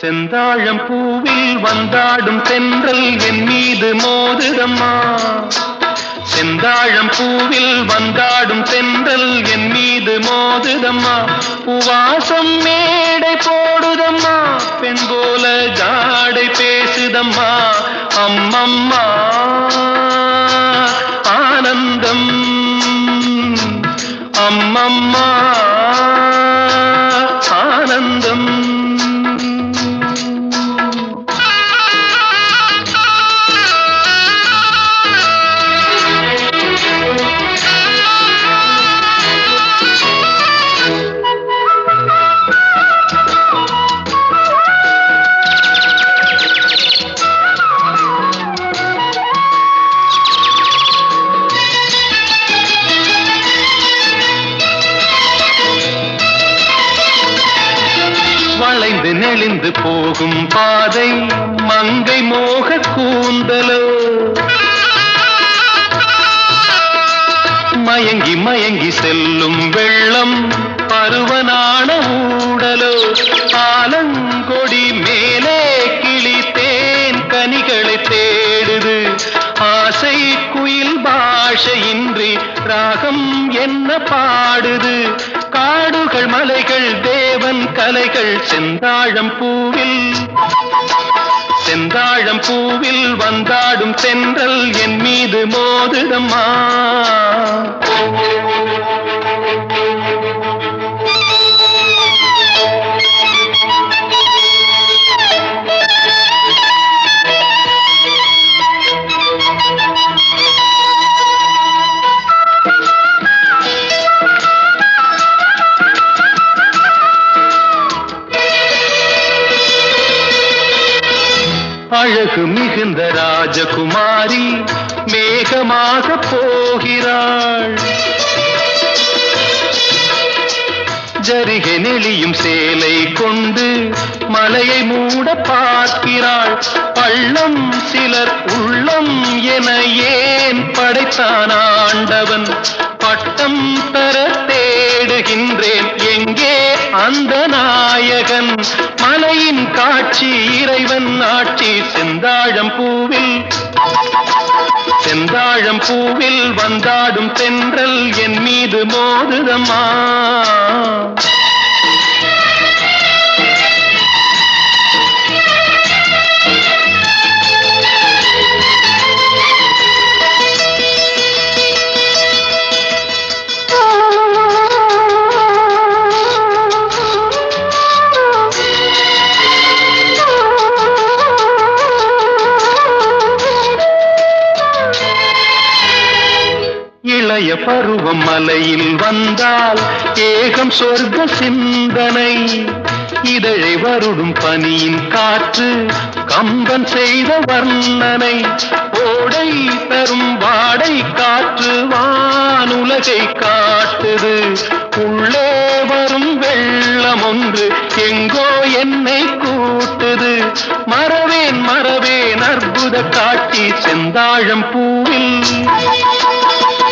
செந்தாழம் பூவில் வந்தாடும் தென்றல் என் மீது மோதுதம்மா. செந்தாழம் பூவில் வந்தாடும் தென்றல் என் மீது மோதுதம்மா. பூவாசம் மேடை போடுதம்மா, பெண் போல ஜாடை பேசுதம்மா. அம்மம்மா ஆனந்தம், அம்மம்மா ஆனந்தம். வளைந்து நெளிந்து போகும் பாதை மங்கை மோக கூந்தலோ, மயங்கி மயங்கி செல்லும் வெள்ளம் பருவனான ஊடலோ. ஆலங்கொடி மேலே கிளி தேன் கனிகளை தேடுது, ஆசை குயில் பாஷையின்றி ராகம் என்ன பாடுது. காடுகள் மலைகள் தேவன் கலைகள் செந்தாழம் பூவில், செந்தாழம் பூவில் வந்தாடும் தென்றல் என் மீது மோதுதம்மா. அழகு மிகுந்த ராஜகுமாரி மேகமாக போகிறாள், ஜரிகை நெளியும் சேலை கொண்டு மலையை மூட பார்க்கிறாள். பள்ளம் சிலர் உள்ளம் என ஏன் படைத்தான் ஆண்டவன்? பட்டம் பெற தேடுகின்றேன், எங்கே அந்த நாயகன்? மலையின் காட்சி இறைவன் ஆட்சி செந்தாழம் பூவில், செந்தாழம் பூவில் வந்தாடும் தென்றல் என் மீது மோதுதம்மா. இளைய பருவம் மலையில் வந்தால் ஏகம் சொர்க்க சிந்தனை. இதழை வருடும் பனியின் காற்று கம்பன் செய்த வர்ணனை. ஓடை தரும் வாடை காற்று வானுலகை காட்டுது. உள்ளே வரும் வெள்ளம் ஒன்று எங்கோ என்னை கூட்டுது. மறவேன் மறவேன் அற்புத காட்சி செந்தாழம் பூவில்,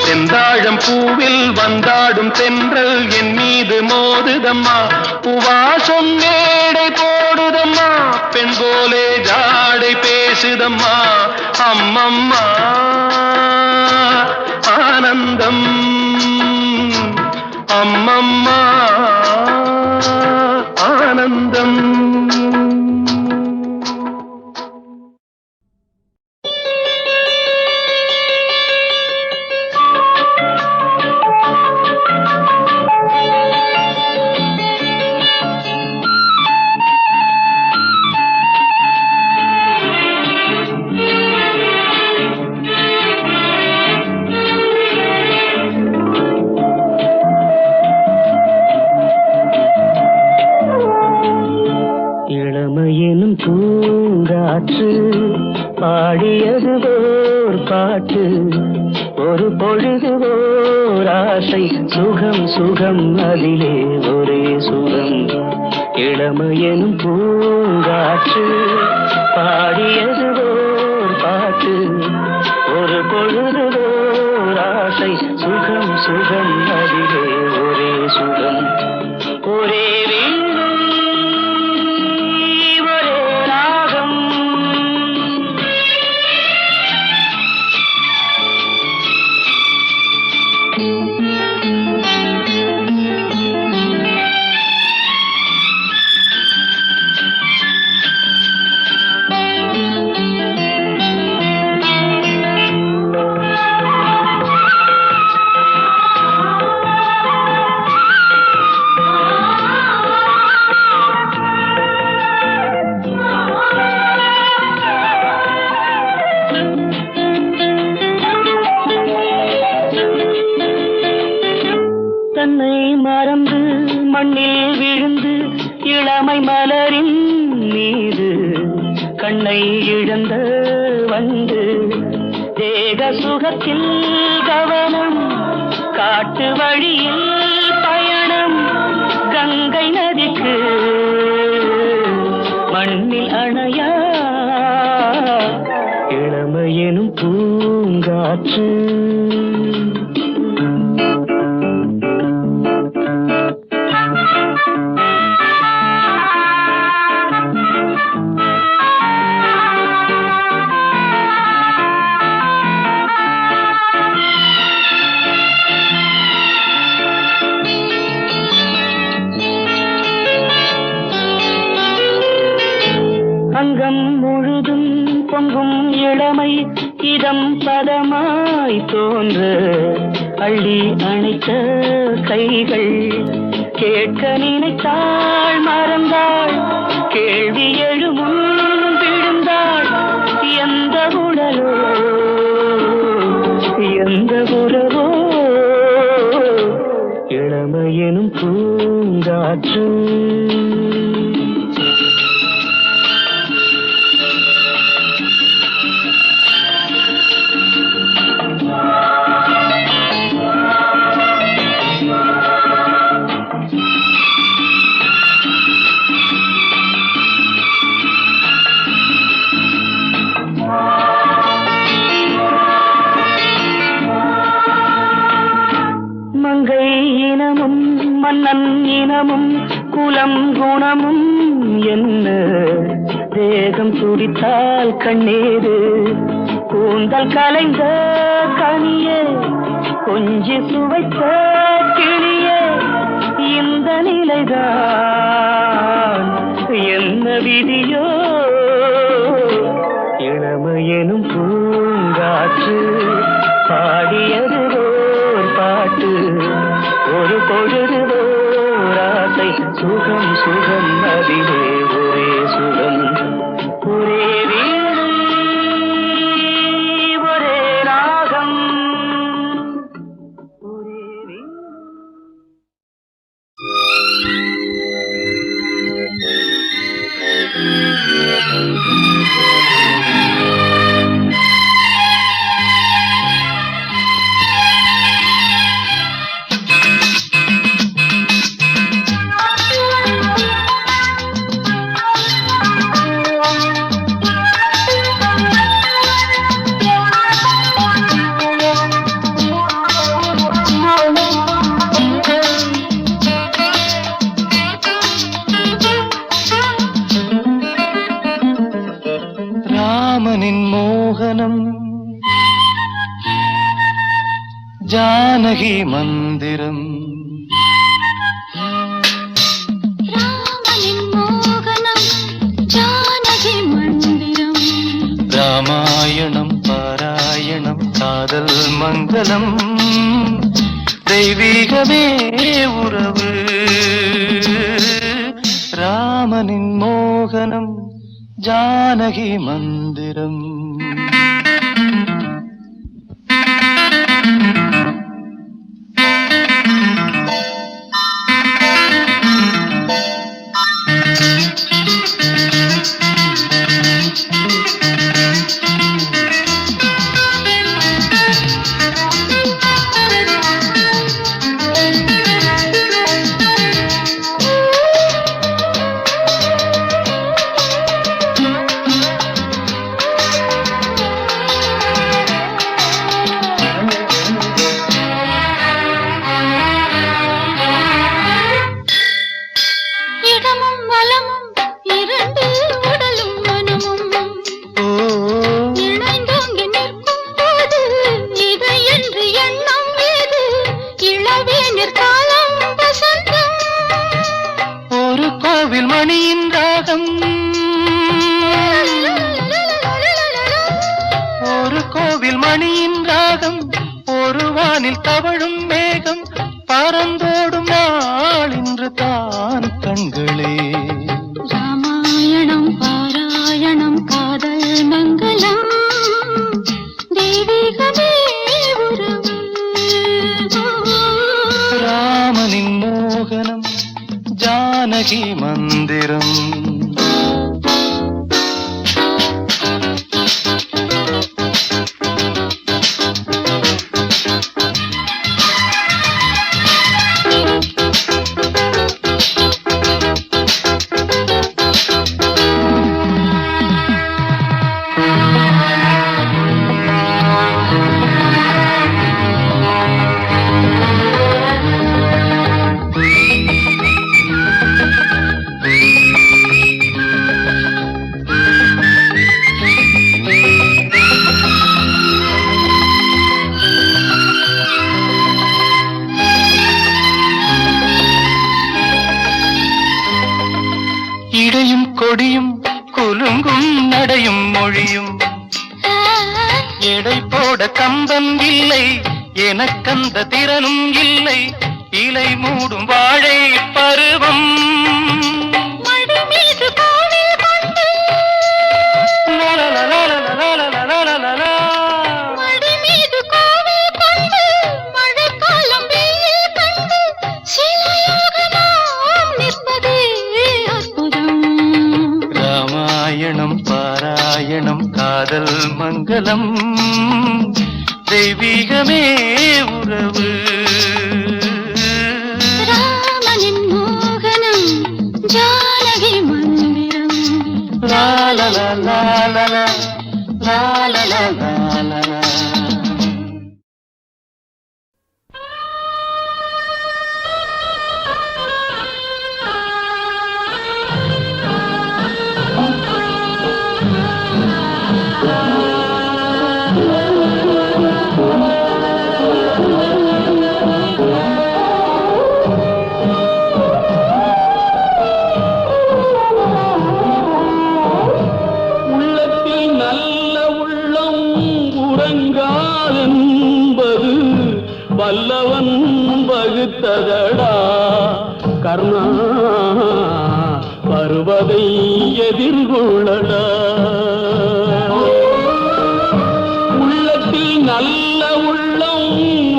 செந்தாழம் பூவில் வந்தாடும் தென்றல் என் மீது மோதுதம்மா. பூவாசம் மேடை போடுதம்மா, பெண் போலே ஜாடை பேசுதம்மா. அம்மம்மா ஆனந்தம், அம்மம்மா ஆனந்தம். பாடியது ஓர் பாட்டு, ஒரு பொழுது ஓர் ஆசை. சுகம் சுகம் அதிலே ஒரே சுகம். இளமையெனும் பூங்காற்று பாடியது ஓர் பாட்டு, ஒரு பொழுது ஓர் ஆசை. சுகம் சுகம் அதிலே ஒரே சுகம். ஒரே வீணை ஒரே மலரின் மீது கண்ணை இழந்த வந்து தேக சுகத்தில் கவனம் காட்டு வழியில் பயணம் கங்கை நதிக்கு மண்ணில் அணையா இளமையெனும் பூங்காற்று அங்கம் முழுதும் பொங்கும் இளமை இதம் பதமாய் தோன்ற அள்ளி அணைத்த கைகள் கேட்க நினைத்தாள் மறந்தாள் கேள்வி எழுமுன் விழுந்தாள் எந்த உடலோ எந்த உறவோ இளமையெனும் பூங்காற்று மங்கை இனமும் மன்னன் இனமும் குலம் குணமும் என்ன தேகம் துடித்தால் கண்ணீரு கூந்தல் கலைந்த கனியே கொஞ்சி சுவைத்த கிளியே இந்த நிலைதான் என்ன விதியோ இளமையெனும் பூங்காற்று பாடியது பாட்டு ஒரு பொழுது ஓராசை சுகம் சுகம் அதிலே ஒரே சுகம் ஒரே வீடு ஒரே ராகம் ஒரே வீடு. ராமனின் மோகனம் ஜானகி மந்திரம் ராமனின் மோகனம் ஜானகி மந்திரம் ராமாயணம் பாராயணம் காதல் மங்களம் தெய்வீகமே உறவு ராமனின் மோகனம் ஜானகி மந்திரம் மணியின் ராகம் ஒரு கோவில் மணியின் ராகம் ஒரு வானில் தவழும் மேகம் பறந்தோடும் நாள் இன்று தான் கண்களே ராமாயணம் பாராயணம் காதல் மங்களம் தெய்வீகமே உறவு ராமனின் மோகனம் ஜானகி மந்திரம் குலுங்கும் நடையும் மொழியும் எடை போட கம்பம் இல்லை எனக்கந்த திறனும் இல்லை இலை மூடும் வாழை பருவம் ராமாயணம் பாராயணம் காதல் மங்களம் தெய்வீகமே உறவு ராமனின் மோகனம் ஜானகி மந்திரம் லாலலா லாலலா லாலலா லாலலா. வல்லவன் வகுத்ததடா கர்ணா வருவதை எதிர்கொள்ளடா உள்ளத்தில் நல்ல உள்ளம்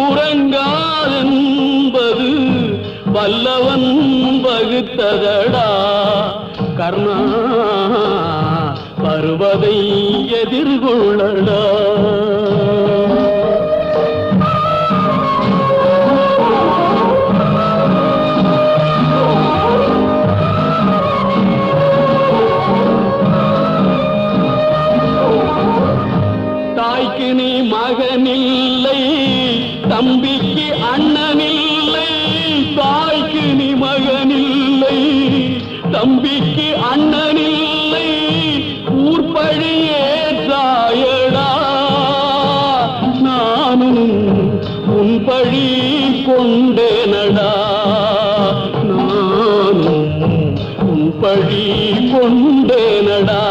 உறங்காதென்பது வல்லவன் வகுத்ததடா கர்ணா வருவதை எதிர்கொள்ளடா மகனில்லை தம்பிக்கு அண்ணனில்லை தாய்க்கு நீ மகனில்லை தம்பிக்கு அண்ணனில்லை ஊர்பழியே தாயடா நானும் உன் பழி கொண்டேனடா நானும் உன் பழி கொண்டேனடா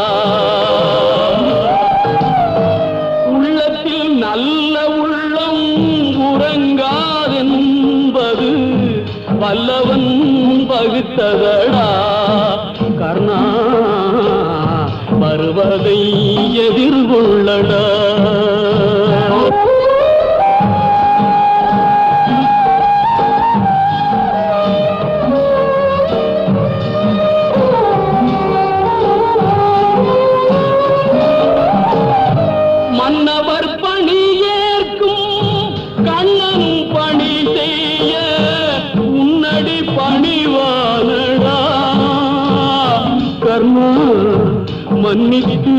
நல்ல உள்ளம் உறங்காதென்பது வல்லவன் வகுத்ததடா கர்ணா வருவதை எதிர்கொள்ளடா மன்னவர் பணி ஏற்கும் கண்ணனும் பணி செய்ய உன்னடி பணிவானடா கர்ணா மன்னித்து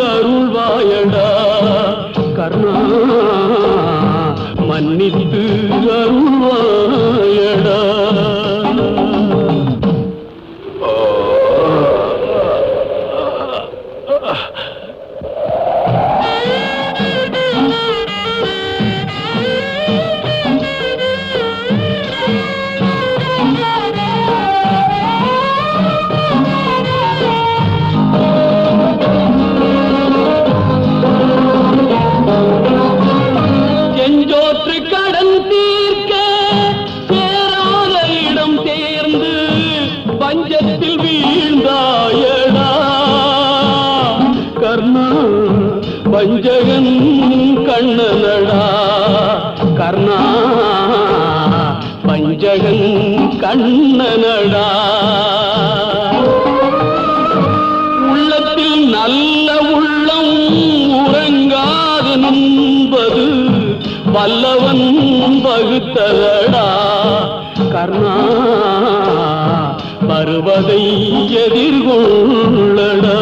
அருள்வாயடா கர்ணா மன்னித்து அருள்வாயடா செஞ்சோற்று கடன் தீர்க்க சேராத இடம் தேர்ந்து பஞ்சத்தில் வீழ்ந்தாயடா கர்ணா பஞ்சகன் கண்ணனடா கர்ணா பஞ்சகன் கண்ணனடா உள்ளத்தில் நல்ல உள்ளம் உறங்காதென்பது வல்லவன் வகுத்ததடா கர்ணா வருவதை எதிர்கொள்ளடா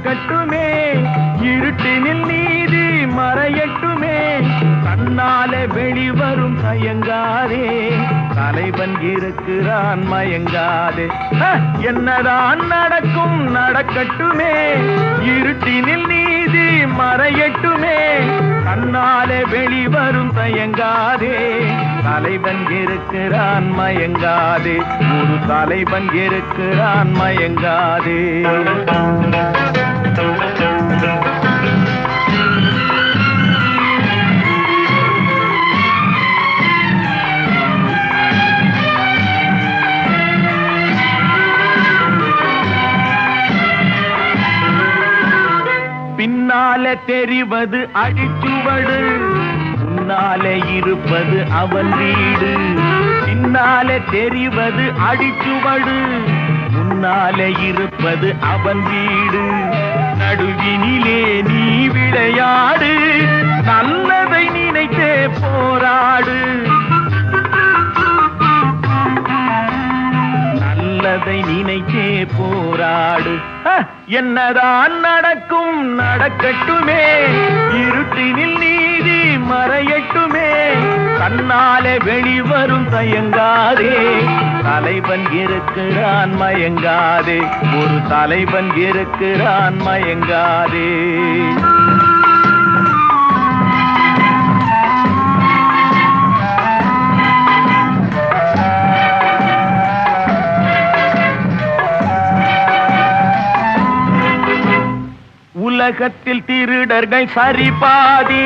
நடக்கட்டுமே, இருட்டினில் நீதி மறையட்டுமே, கண்ணாலே வெளிவரும் தயங்காதே, தலைவன் இருக்கிறான் மயங்காதே. என்னதான் நடக்கும் நடக்கட்டுமே, இருட்டினில் நீதி மறையட்டுமே, கண்ணாலே வெளிவரும் தயங்காதே, தலைவன் இருக்கிறான் மயங்காதே, ஒரு தலைவன் இருக்கிறான் மயங்காதே. பின்னாலே தெரிவது அடிச்சுவடு, முன்னாலே இருப்பது அவன் வீடு. பின்னாலே தெரிவது அடிச்சுவடு, முன்னாலே இருப்பது அவன் வீடு. நடுவினிலே நீ விளையாடு, நல்லதை நினைத்தே போராடு, நல்லதை நினைத்தே போராடு. என்னதான் நடக்கும் நடக்கட்டுமே, இருட்டினில் நீதி மறையட்டுமே, கண்ணாலே வெளிவரும் தயங்காதே, தலைவன் இருக்கிறான் மயங்காதே, ஒரு தலைவன் இருக்கிறான் மயங்காதே. உலகத்தில் திருடர்கள் சரி பாதி,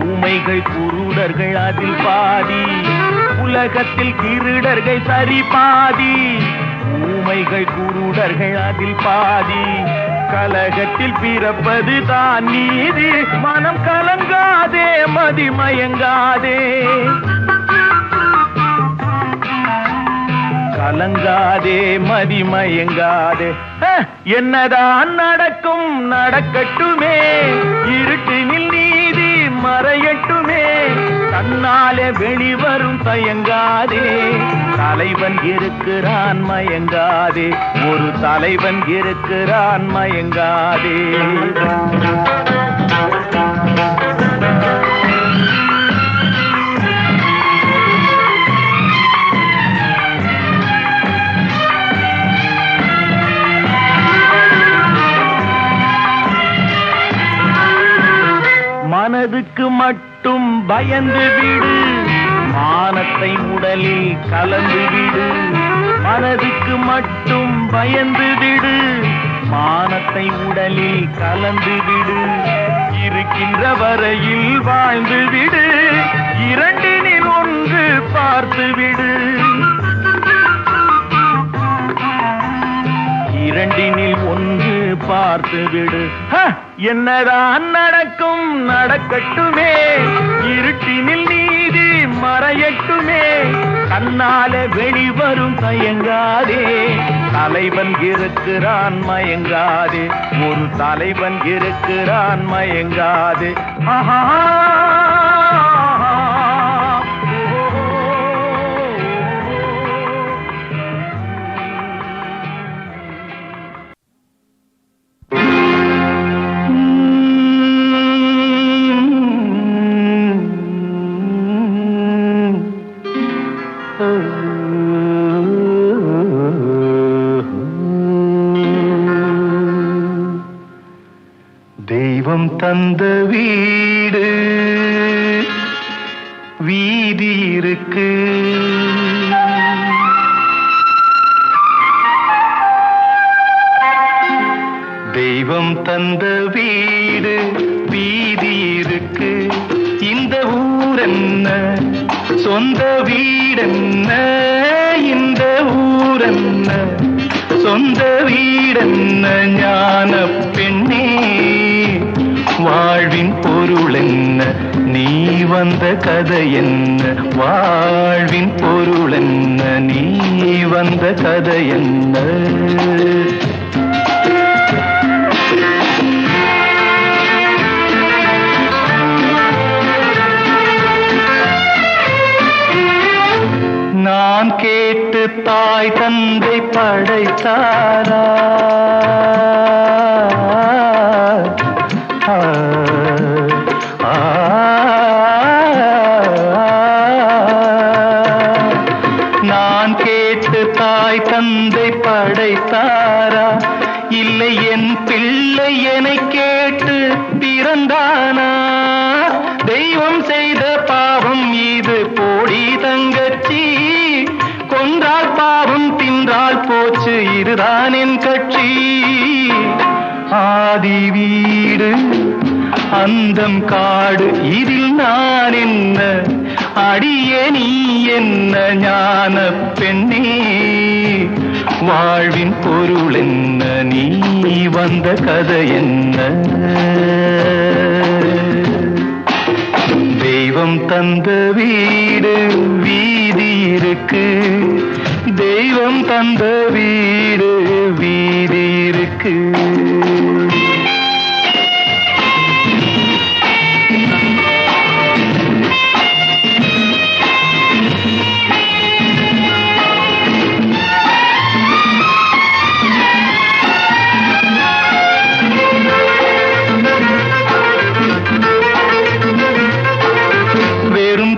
ஊமைகள் குருடர்கள் அதில் பாதி. உலகத்தில் திருடர்கள் சரி பாதி, ஊமைகள் குருடர்கள் அதில் பாதி. கலகத்தில் பிறப்பது தான் நீதி, மனம் கலங்காதே மதிமயங்காதே, கலங்காதே மதிமயங்காதே. என்னதான் நடக்கும் நடக்கட்டுமே, இருட்டினில் நீதி மறையட்டுமே, கண்ணாலே வெளிவரும் தயங்காதே, தலைவன் இருக்கிறான் மயங்காதே, ஒரு தலைவன் இருக்கிறான் மயங்காதே. மனதுக்கு மட்டும் பயந்து விடு, மானத்தை உடலில் கலந்து விடு. மனதுக்கு மட்டும் பயந்து விடு, மானத்தை உடலில் கலந்து விடு. இருக்கின்ற வரையில் வாழ்ந்து விடு, இரண்டினில் ஒன்று பார்த்து விடு, இரண்டினில் ஒன்று பார்த்து விடு. என்னதான் நடக்கும் நடக்கட்டுமே, இருட்டினில் நீதி மறையட்டுமே, கண்ணாலே வெளிவரும் தயங்காதே, தலைவன் இருக்கிறான் மயங்காதே, ஒரு தலைவன் இருக்கிறான் மயங்காதே. ஆஹா தெய்வம் தந்த வீடு வீதி இருக்கு, தெய்வம் தந்த வீடு வீதி இருக்கு. இந்த ஊரென்ன சொந்த வீடென்ன, இந்த ஊரென்ன சொந்த வீடென்ன, ஞான பெண்ணே வாழ்வின் பொருள் என்ன, நீ வந்த கதை என்ன, வாழ்வின் பொருள் என்ன, நீ வந்த கதை என்ன. நான் கேட்டு தாய் தந்தை படைத்தாரா, பாதி வீடு அந்தம் காடு இதில் நான் என்ன அடியே நீ என்ன ஞான பெண்ணே வாழ்வின் பொருள் என்ன நீ வந்த கதை என்ன தெய்வம் தந்த வீடு வீதி இருக்கு தெய்வம் தந்த வீடு வீதி இருக்கு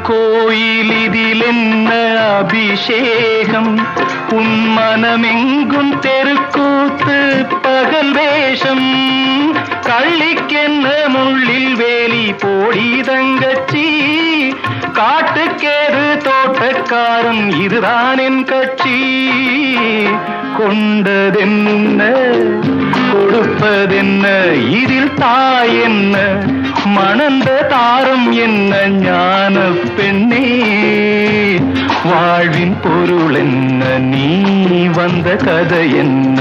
கோயில் இதில் என்ன அபிஷேகம் உன் மனமெங்கும் தெருக்கூத்து பகல் வேஷம் கள்ளிக்கென்ன முள்ளில் வேலி போடி தங்கச்சி காட்டுக்கேது தோட்டக்காரன் இதுதான் என் கட்சி கொண்டதென்ன கொடுப்பதென்ன இதில் தாய் என்ன மணந்த தாரம் என்ன ஞான பெண்ணே வாழ்வின் பொருள் என்ன நீ வந்த கதை என்ன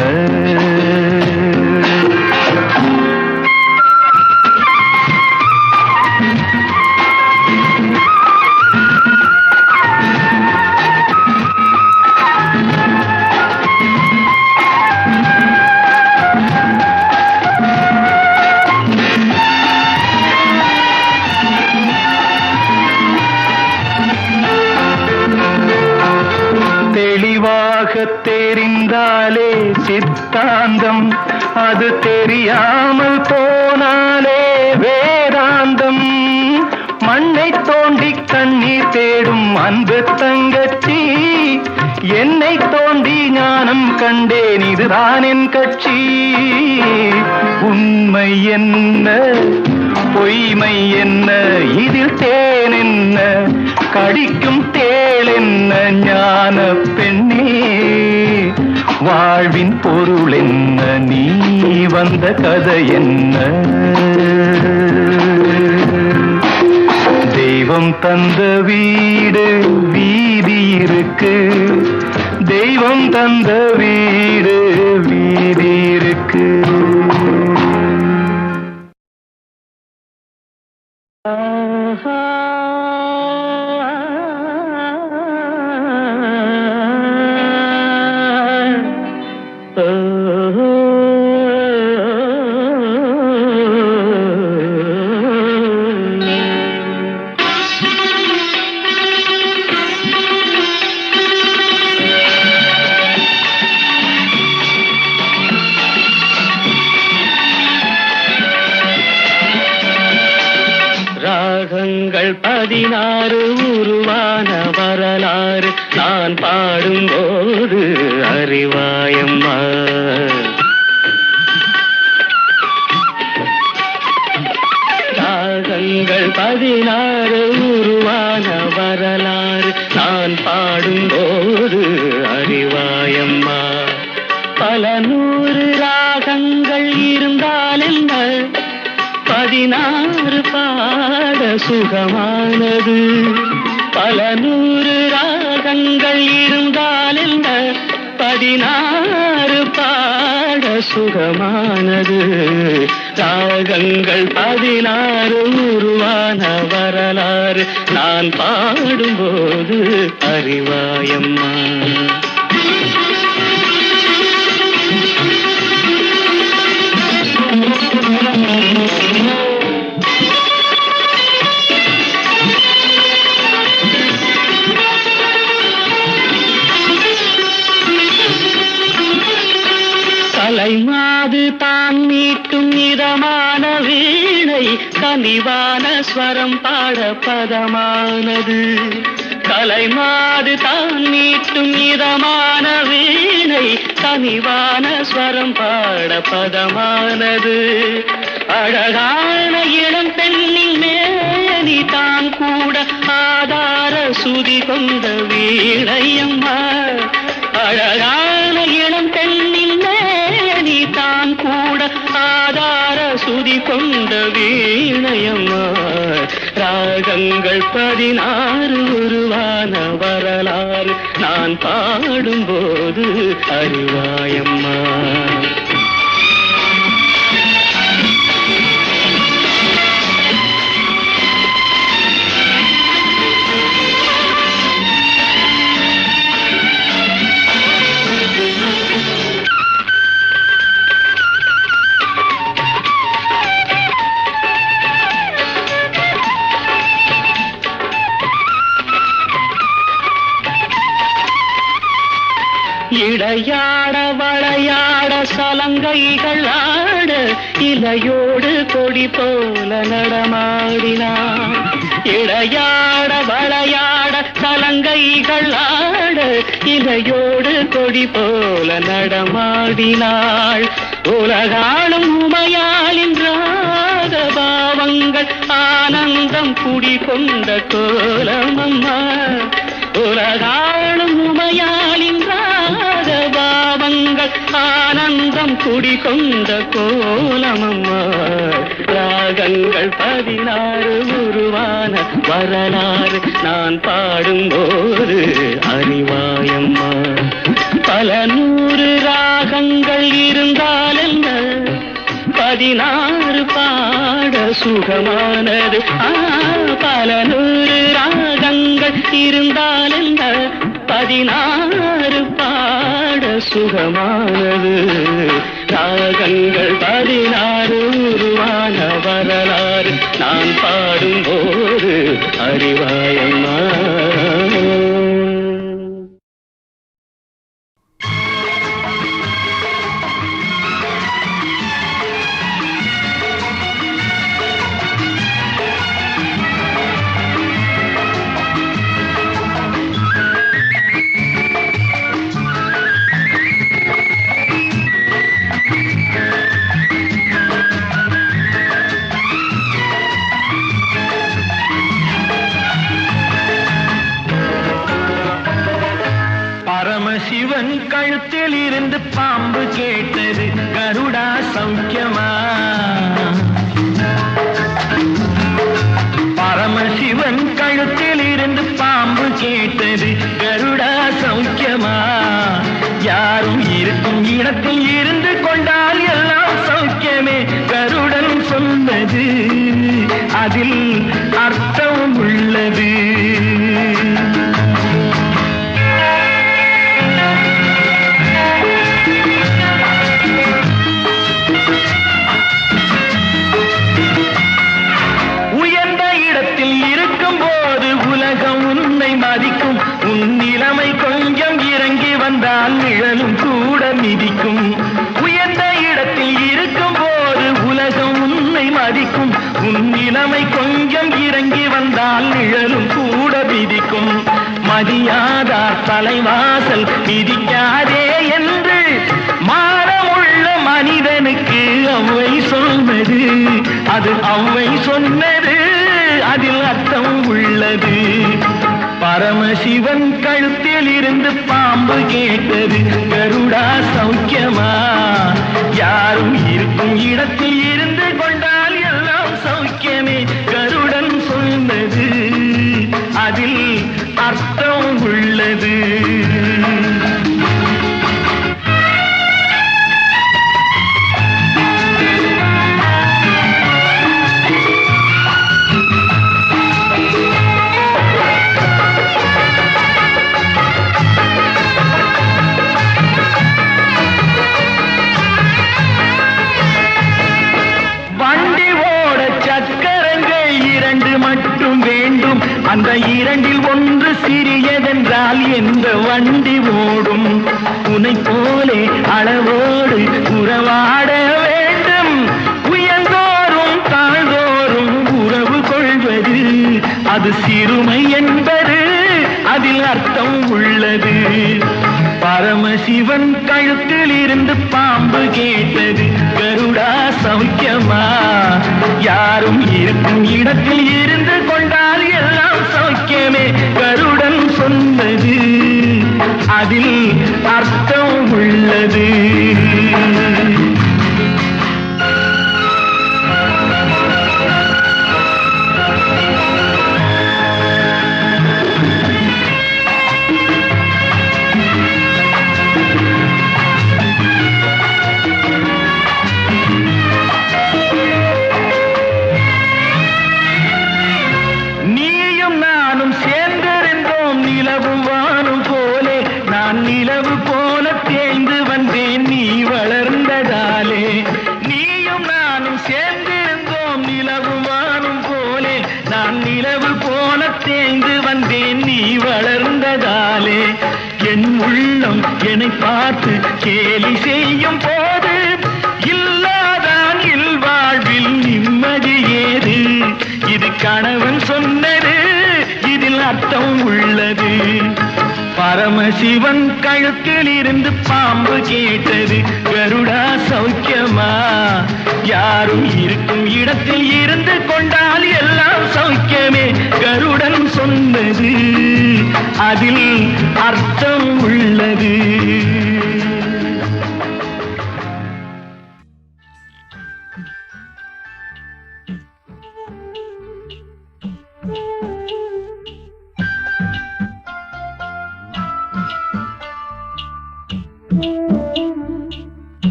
தெளிவாக தெரிந்தாலே சித்தாந்தம் அது தெரியாமல் போனாலே வேதாந்தம் மண்ணை தோண்டி கண்ணீர் தேடும் அன்பு தங்கச்சி என்னை தோண்டி ஞானம் கண்டேன் இதுதான் என் கட்சி உண்மை என்ன பொய்மை என்ன இதில் தேன் என்ன கடிக்கும் தேள் என்ன ஞான பெண்ணே வாழ்வின் பொருள் என்ன நீ வந்த கதை என்ன தெய்வம் தந்த வீடு வீதி இருக்கு தெய்வம் தந்த வீடு வீதி இருக்கு ராகங்கள் 16 உருவான வரலாறு நான் பாடும்போது அறிவாயம்மா ராகங்கள் 16 உருவான வரலாறு நான் பாடும்போது அறிவாயம்மா பல நூறு ராகங்கள் இருந்தால் என்ன 16 பாட சுகமானது பல நூறு ராகங்கள் இருந்தால் என்ன 16 பாட சுகமானது ராகங்கள் 16 உருவான வரலாறு நான் பாடும்போது அறிவாயம்மா கலைமாது தான் மீட்டும் இதமான வீணை கனிவான ஸ்வரம் பாட பதமானது கலைமாது தான் மீட்டும் இதமான வீணை கனிவான ஸ்வரம் பாட பதமானது அழகான இளம் பெண்ணின் மேனி தான் கூட ஆதார சுதி கொண்ட வீணையம்மா அழகான இளம் பெண்ணின் மேனி தான் கூட ஆதார துதி கொண்ட வீணையம்மா ராகங்கள் 16 உருவான வரலாறு நான் பாடும்போது அறிவாயம்மா. இடையாட வளையாட சலங்கைகள் ஆட இலையோடு கொடி போல நடமாடினான். இடையாட வளையாட சலங்கைகள் ஆட இலையோடு கொடி போல நடமாடினாள். உலகாளும் உமையாளின் ராக பாவங்கள் ஆனந்தம் குடிகொண்ட கோலமம்மா. உலகாளும் உமையாளின் பாவங்கள் ஆனந்தம் குடிகொண்ட கோலமம்மா. ராகங்கள் 16 உருவான வரலாறு நான் பாடும்போது அறிவாயம்மா. பல 100 ராகங்கள் இருந்தால் என்ன 16 பாட சுகமானது. பல 100 ராகங்கள் இருந்தால் என்ன 16 பாட சுகமானது. ராகங்கள் 16 உருவான வரலாறு நான் பாடும்போது அறிவாயம்மா. சிவன் கழுத்தில் இருந்து பாம்பு கேட்டது கருடா சௌக்கியமா. பரமசிவன் கழுத்தில் இருந்து பாம்பு கேட்டது கருடா சௌக்கியமா. யாரும் இருக்கும் இடத்தில் இருந்து கொண்டால் எல்லாம் சௌக்கியமே கருடன் சொன்னது அதில் அர்த்தம் உள்ளது. நிழலும் கூட மிதிக்கும். உயர்ந்த இடத்தில் இருக்கும் போது உலகம் உன்னை மதிக்கும். உன் நிலைமை கொஞ்சம் இறங்கி வந்தால் நிழலும் கூட மிதிக்கும். மதியாதார் தலைவாசல் மிதிக்காதே என்று மானமுள்ள மனிதனுக்கு அவ்வை சொன்னது. அது அவ்வை சொன்னது அதில் அர்த்தம் உள்ளது. பரமசிவன் கழுத்தில் இருந்து பாம்பு கேட்டது கருடா சௌக்கியமா. யாரும் இருக்கும் இடத்தில் இருந்து கொண்டால் எல்லாம் சௌக்கியமே கருடன் சொன்னது அதில் அர்த்தம் உள்ளது. அந்த இரண்டில் ஒன்று சிறியதென்றால் எந்த வண்டி ஓடும். உன்னை போலே அளவோடு உறவாட வேண்டும். உயர்ந்தோறும் தாழ்ந்தோறும் உறவு கொள்வது அது சிறுமை என்பது அதில் அர்த்தம் உள்ளது. பரமசிவன் கழுத்தில் இருந்து பாம்பு கேட்டது கருடா சௌக்கியமா. யாரும் இருக்கும் இடத்தில் இருந்து கொண்டால் எல்லாம் சௌக்கியமே கருடன் சொன்னது அதில் அர்த்தம் உள்ளது. வந்தேன் நீ வளர்ந்ததாலே. என் உள்ளம் என்னை பார்த்து கேலி செய்யும் போது இல்லாதான் இல்வாழ்வில் நிம்மதி ஏது. இது கணவன் சொன்னது, இதில் அர்த்தம் உள்ளது. பரமசிவன் கழுத்தில் இருந்து பாம்பு கேட்டது, கருடா சௌக்கியமா? யாரும் இருக்கும் இடத்தில் இருந்து கொண்டால் எல்லாம் சௌக்கியமே. கருடன் சொன்னது, அதில் அர்த்தம் உள்ளது.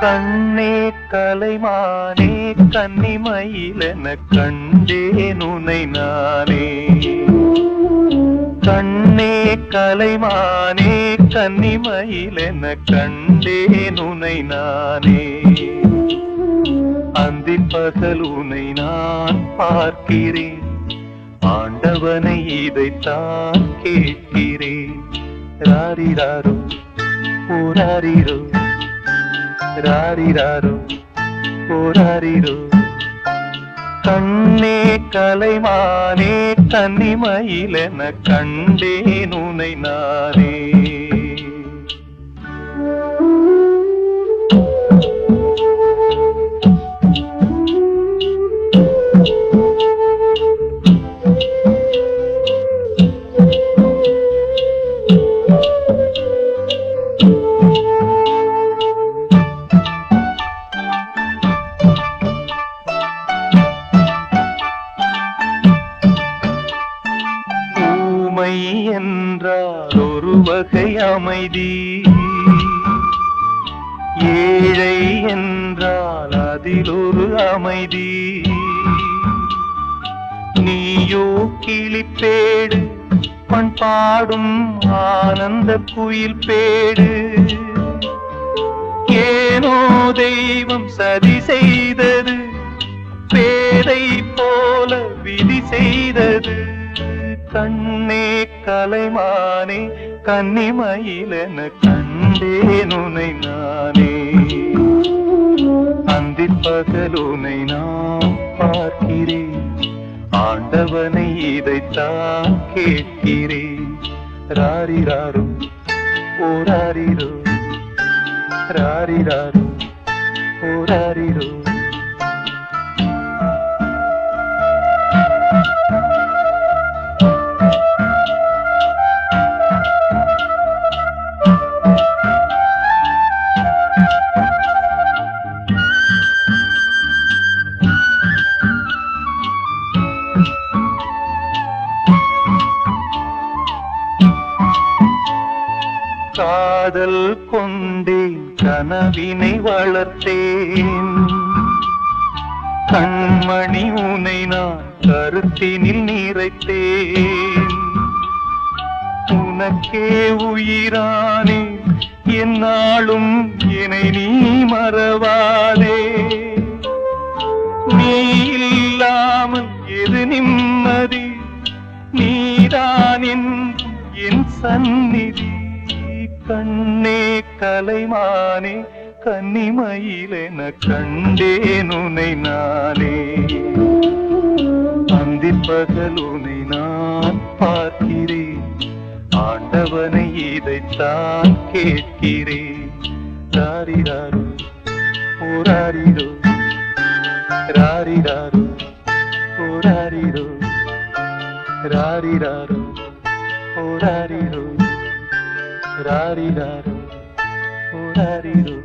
கண்ணே கலைமானே கன்னிமயிலென கண்டேன் உனை நானே. கண்ணே கலைமானே கன்னிமயிலென கண்டேன் உனை நானே. அந்திப் பகல் உனை நான் பார்க்கிறேன், ஆண்டவனை இதைத்தான் கேட்கிறேன். ராரிராரோ ஓராரிரோ, ராரிராரோ ஓராரிரோ. கண்ணே கலைமானே கன்னிமயிலென கண்டேன் உனை நானே. என்றால் ஒரு வகை அமைதி, ஏழை என்றால் அதில் ஒரு அமைதி. நீயோ கிளிப்பேடு, பண் பாடும் ஆனந்த குயில் பேடு. ஏனோ தெய்வம் சதி செய்தது, பேதை போல விதி செய்தது. கண்ணே கலைமானே கன்னிமயிலென கண்டேன் உனை நானே. அந்திப் பகல் உனை நான் பார்க்கிறேன், ஆண்டவனை இதைத்தான் கேட்கிறேன். ராரிராரோ ஓராரிரோ, ராரிராரோ ஓராரிரோ. காதல் கொண்டேன், கனவினை வளர்த்தேன். கண்மணி உனை நான் கருத்தினில் நிறைத்தேன். உனக்கே உயிரானே என்னாலும் என்னை நீ மறவாதே. நீ இல்லாமல் எது நிம்மதி, நீதான் என் சந்நிதி. கண்ணே கலைமானே கன்னிமயிலென கண்டேன் உனை நானே. அந்திப் பகல் உனை நான் பார்க்கிறேன், ஆண்டவனை இதைத்தான் கேட்கிறேன். ராரிராரோ ஓராரிரோ, ராரிராரோ ஓராரிரோ, ராரிராரோ ஓராரிரோ, ராரிராரோ ஓராரிரோ.